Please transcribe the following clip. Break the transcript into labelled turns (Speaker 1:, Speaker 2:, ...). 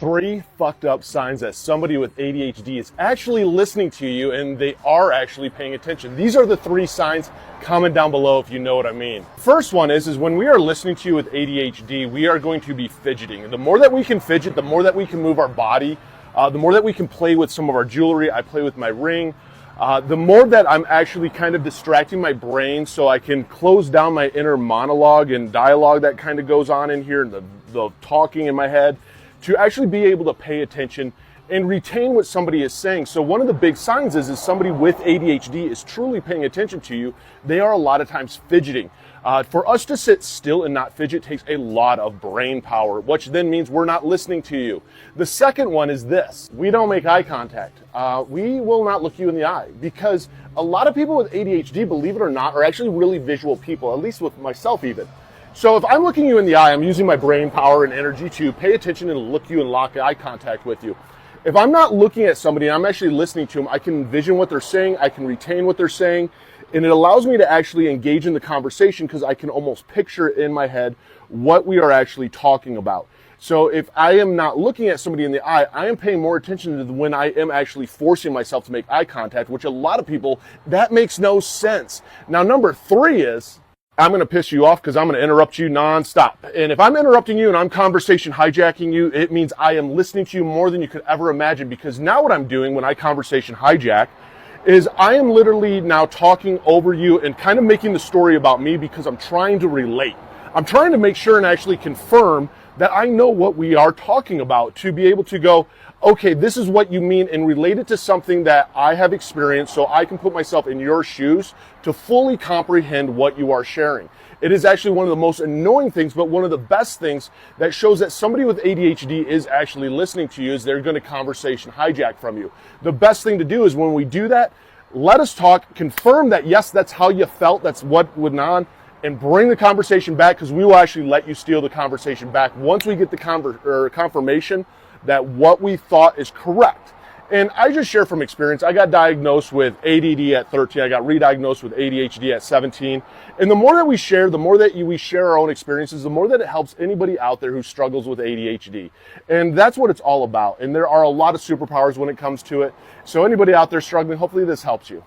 Speaker 1: Three fucked up signs that somebody with ADHD is actually listening to you and they are actually paying attention. These are the three signs. Comment down below if you know what I mean. First one is when we are listening to you with ADHD, we are going to be fidgeting. And the more that we can fidget, the more that we can move our body, the more that we can play with some of our jewelry. I play with my ring. The more that I'm actually kind of distracting my brain so I can close down my inner monologue and dialogue that kind of goes on in here and the talking in my head, to actually be able to pay attention and retain what somebody is saying. So one of the big signs is somebody with ADHD is truly paying attention to you. They are a lot of times fidgeting. For us to sit still and not fidget takes a lot of brain power, which then means we're not listening to you. The second one is this: we don't make eye contact. We will not look you in the eye, because a lot of people with ADHD, believe it or not, are actually really visual people, at least with myself even. So if I'm looking you in the eye, I'm using my brain power and energy to pay attention and look you and lock eye contact with you. If I'm not looking at somebody and I'm actually listening to them, I can envision what they're saying, I can retain what they're saying, and it allows me to actually engage in the conversation because I can almost picture in my head what we are actually talking about. So if I am not looking at somebody in the eye, I am paying more attention to when I am actually forcing myself to make eye contact, which a lot of people, that makes no sense. Now, number three is, I'm going to piss you off because I'm going to interrupt you nonstop. And if I'm interrupting you and I'm conversation hijacking you, it means I am listening to you more than you could ever imagine, because now what I'm doing when I conversation hijack is I am literally now talking over you and kind of making the story about me, because I'm trying to relate. I'm trying to make sure and actually confirm that I know what we are talking about, to be able to go, okay, this is what you mean, and relate it to something that I have experienced, so I can put myself in your shoes to fully comprehend what you are sharing. It is actually one of the most annoying things, but one of the best things that shows that somebody with ADHD is actually listening to you, is they're going to conversation hijack from you. The best thing to do is when we do that, let us talk, confirm that yes, that's how you felt, that's what went on, and bring the conversation back, because we will actually let you steal the conversation back once we get the confirmation that what we thought is correct. And I just share from experience. I got diagnosed with ADD at 13. I got re-diagnosed with ADHD at 17. And the more that we share, the more that we share our own experiences, the more that it helps anybody out there who struggles with ADHD. And that's what it's all about. And there are a lot of superpowers when it comes to it. So anybody out there struggling, hopefully this helps you.